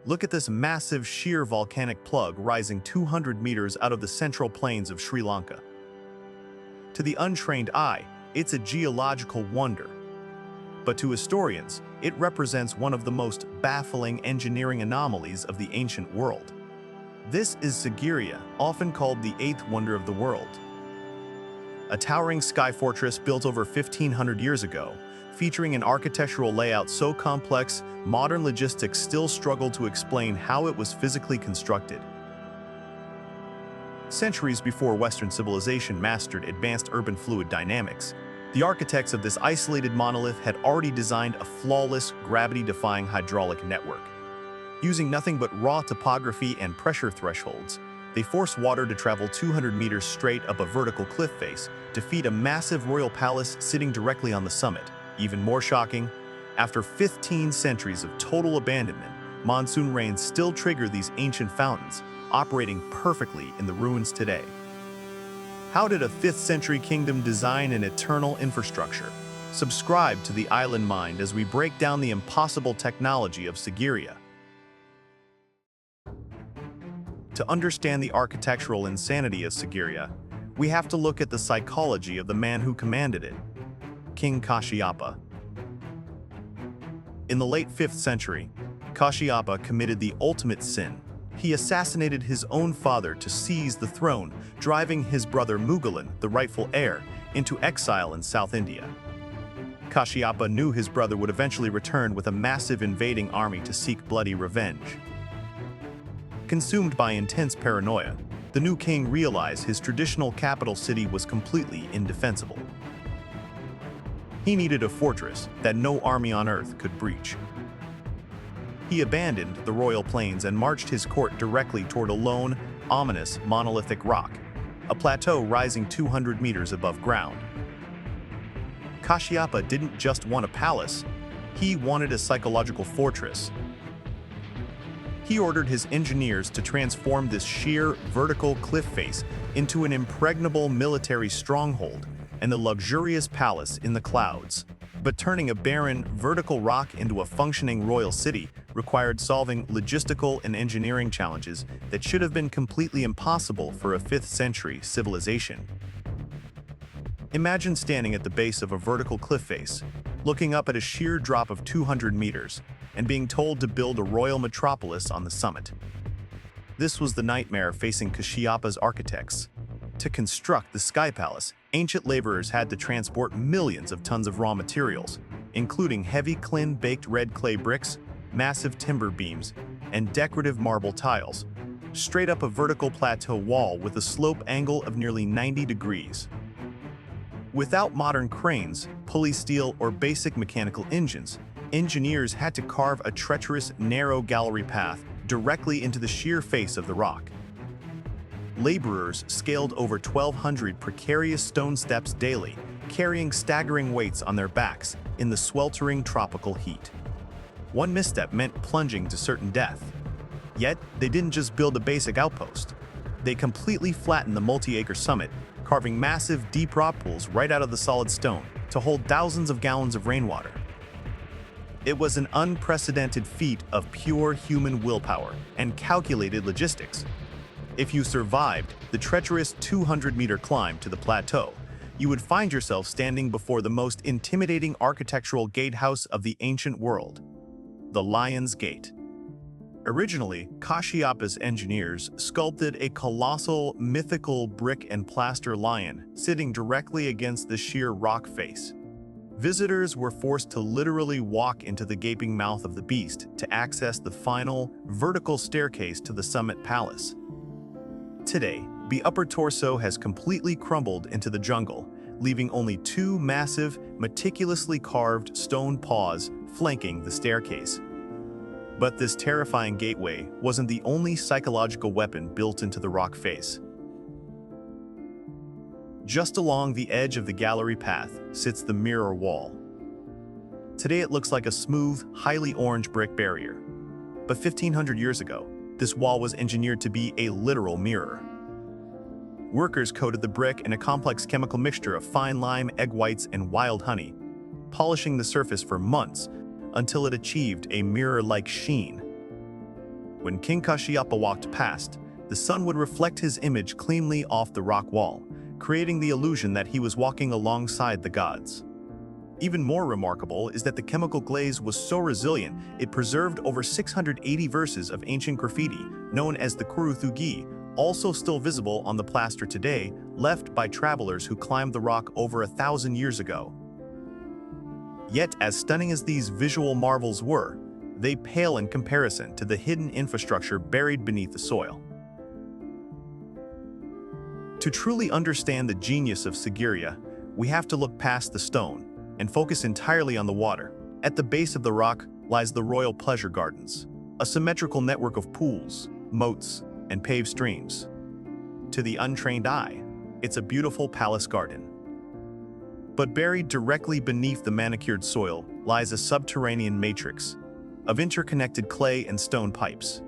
Look at this massive sheer volcanic plug rising 200 meters out of the central plains of Sri Lanka. To the untrained eye, it's a geological wonder. But to historians, it represents one of the most baffling engineering anomalies of the ancient world. This is Sigiriya, often called the eighth wonder of the world. A towering sky fortress built over 1,500 years ago, featuring an architectural layout so complex, modern logistics still struggle to explain how it was physically constructed. Centuries before Western civilization mastered advanced urban fluid dynamics, the architects of this isolated monolith had already designed a flawless, gravity-defying hydraulic network. Using nothing but raw topography and pressure thresholds, they forced water to travel 200 meters straight up a vertical cliff face to feed a massive royal palace sitting directly on the summit. Even more shocking, after 15 centuries of total abandonment, monsoon rains still trigger these ancient fountains, operating perfectly in the ruins today. How did a 5th century kingdom design an eternal infrastructure? Subscribe to the Island Mind as we break down the impossible technology of Sigiriya. To understand the architectural insanity of Sigiriya, we have to look at the psychology of the man who commanded it, King Kashyapa. In the late 5th century, Kashyapa committed the ultimate sin. He assassinated his own father to seize the throne, driving his brother Mughal, the rightful heir, into exile in South India. Kashyapa knew his brother would eventually return with a massive invading army to seek bloody revenge. Consumed by intense paranoia, the new king realized his traditional capital city was completely indefensible. He needed a fortress that no army on earth could breach. He abandoned the royal plains and marched his court directly toward a lone, ominous, monolithic rock, a plateau rising 200 meters above ground. Kashyapa didn't just want a palace, he wanted a psychological fortress. He ordered his engineers to transform this sheer, vertical cliff face into an impregnable military stronghold and a luxurious palace in the clouds. But turning a barren, vertical rock into a functioning royal city required solving logistical and engineering challenges that should have been completely impossible for a 5th century civilization. Imagine standing at the base of a vertical cliff face, looking up at a sheer drop of 200 meters, and being told to build a royal metropolis on the summit. This was the nightmare facing Kashyapa's architects. To construct the Sky Palace, ancient laborers had to transport millions of tons of raw materials, including heavy Klin-baked red clay bricks, massive timber beams, and decorative marble tiles, straight up a vertical plateau wall with a slope angle of nearly 90 degrees. Without modern cranes, pulley steel, or basic mechanical engines, engineers had to carve a treacherous, narrow gallery path directly into the sheer face of the rock. Laborers scaled over 1,200 precarious stone steps daily, carrying staggering weights on their backs in the sweltering tropical heat. One misstep meant plunging to certain death. Yet, they didn't just build a basic outpost. They completely flattened the multi-acre summit, carving massive, deep rock pools right out of the solid stone to hold thousands of gallons of rainwater. It was an unprecedented feat of pure human willpower and calculated logistics. If you survived the treacherous 200-meter climb to the plateau, you would find yourself standing before the most intimidating architectural gatehouse of the ancient world, the Lion's Gate. Originally, Kashyapa's engineers sculpted a colossal, mythical brick and plaster lion sitting directly against the sheer rock face. Visitors were forced to literally walk into the gaping mouth of the beast to access the final, vertical staircase to the summit palace. Today, the upper torso has completely crumbled into the jungle, leaving only two massive, meticulously carved stone paws flanking the staircase. But this terrifying gateway wasn't the only psychological weapon built into the rock face. Just along the edge of the gallery path sits the mirror wall. Today it looks like a smooth, highly orange brick barrier. But 1,500 years ago, this wall was engineered to be a literal mirror. Workers coated the brick in a complex chemical mixture of fine lime, egg whites, and wild honey, polishing the surface for months until it achieved a mirror-like sheen. When King Kashyapa walked past, the sun would reflect his image cleanly off the rock wall, creating the illusion that he was walking alongside the gods. Even more remarkable is that the chemical glaze was so resilient it preserved over 680 verses of ancient graffiti, known as the Coup, also still visible on the plaster today, left by travelers who climbed the rock over 1,000 years ago. Yet, as stunning as these visual marvels were, they pale in comparison to the hidden infrastructure buried beneath the soil. To truly understand the genius of Sigiriya, we have to look past the stone and focus entirely on the water. At the base of the rock lies the Royal Pleasure Gardens, a symmetrical network of pools, moats, and paved streams. To the untrained eye, it's a beautiful palace garden. But buried directly beneath the manicured soil lies a subterranean matrix of interconnected clay and stone pipes.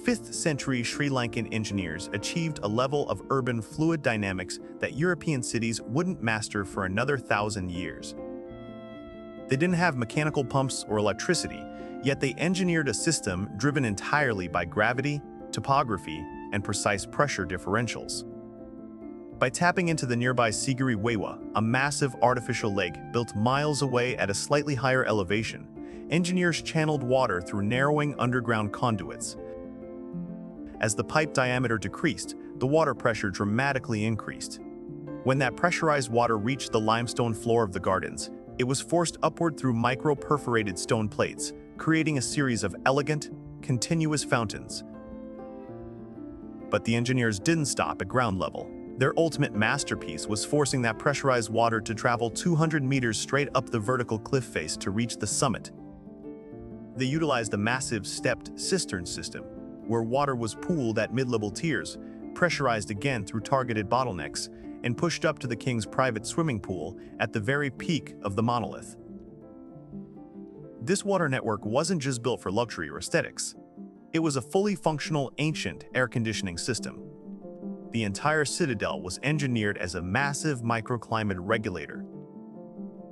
5th century Sri Lankan engineers achieved a level of urban fluid dynamics that European cities wouldn't master for another 1,000 years. They didn't have mechanical pumps or electricity, yet they engineered a system driven entirely by gravity, topography, and precise pressure differentials. By tapping into the nearby Sigiriya, a massive artificial lake built miles away at a slightly higher elevation, engineers channeled water through narrowing underground conduits. As the pipe diameter decreased, the water pressure dramatically increased. When that pressurized water reached the limestone floor of the gardens, it was forced upward through micro-perforated stone plates, creating a series of elegant, continuous fountains. But the engineers didn't stop at ground level. Their ultimate masterpiece was forcing that pressurized water to travel 200 meters straight up the vertical cliff face to reach the summit. They utilized a massive stepped cistern system, where water was pooled at mid-level tiers, pressurized again through targeted bottlenecks, and pushed up to the king's private swimming pool at the very peak of the monolith. This water network wasn't just built for luxury or aesthetics. It was a fully functional, ancient air conditioning system. The entire citadel was engineered as a massive microclimate regulator.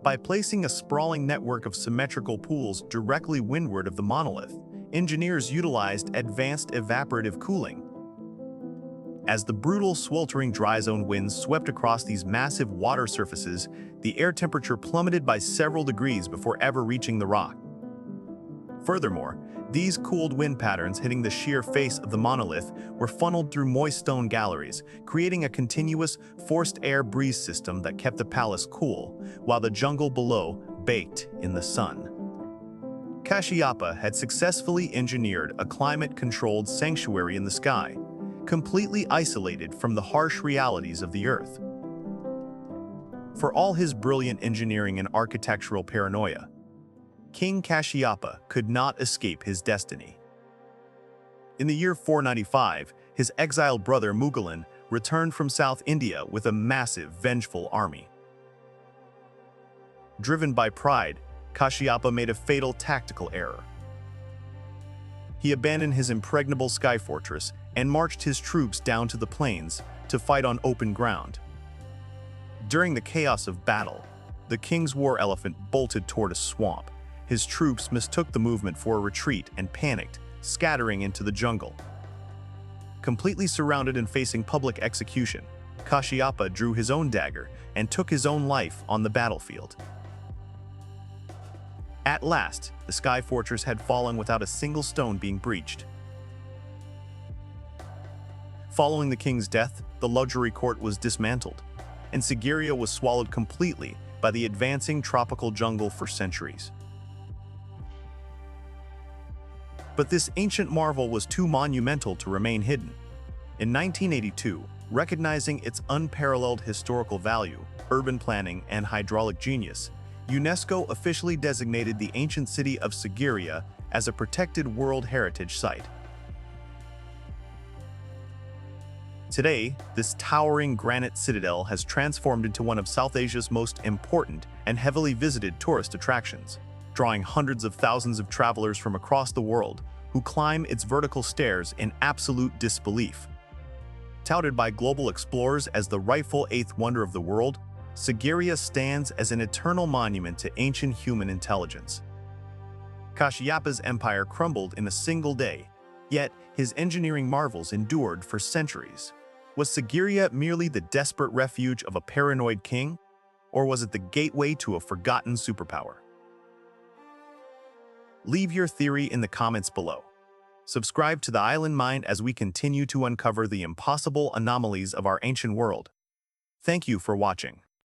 By placing a sprawling network of symmetrical pools directly windward of the monolith, engineers utilized advanced evaporative cooling. As the brutal, sweltering dry zone winds swept across these massive water surfaces, the air temperature plummeted by several degrees before ever reaching the rock. Furthermore, these cooled wind patterns hitting the sheer face of the monolith were funneled through moist stone galleries, creating a continuous, forced air breeze system that kept the palace cool, while the jungle below baked in the sun. Kashyapa had successfully engineered a climate-controlled sanctuary in the sky, completely isolated from the harsh realities of the earth. For all his brilliant engineering and architectural paranoia, King Kashyapa could not escape his destiny. In the year 495, his exiled brother Mughal returned from South India with a massive, vengeful army. Driven by pride, Kashyapa made a fatal tactical error. He abandoned his impregnable sky fortress and marched his troops down to the plains to fight on open ground. During the chaos of battle, the king's war elephant bolted toward a swamp. His troops mistook the movement for a retreat and panicked, scattering into the jungle. Completely surrounded and facing public execution, Kashyapa drew his own dagger and took his own life on the battlefield. At last, the sky fortress had fallen without a single stone being breached. Following the king's death, the luxury court was dismantled, and Sigiriya was swallowed completely by the advancing tropical jungle for centuries. But this ancient marvel was too monumental to remain hidden. In 1982, recognizing its unparalleled historical value, urban planning, and hydraulic genius, UNESCO officially designated the ancient city of Sigiriya as a protected World Heritage Site. Today, this towering granite citadel has transformed into one of South Asia's most important and heavily visited tourist attractions, drawing hundreds of thousands of travelers from across the world who climb its vertical stairs in absolute disbelief. Touted by global explorers as the rightful eighth wonder of the world, Sigiriya stands as an eternal monument to ancient human intelligence. Kashyapa's empire crumbled in a single day, yet his engineering marvels endured for centuries. Was Sigiriya merely the desperate refuge of a paranoid king, or was it the gateway to a forgotten superpower? Leave your theory in the comments below. Subscribe to the Island Mind as we continue to uncover the impossible anomalies of our ancient world. Thank you for watching.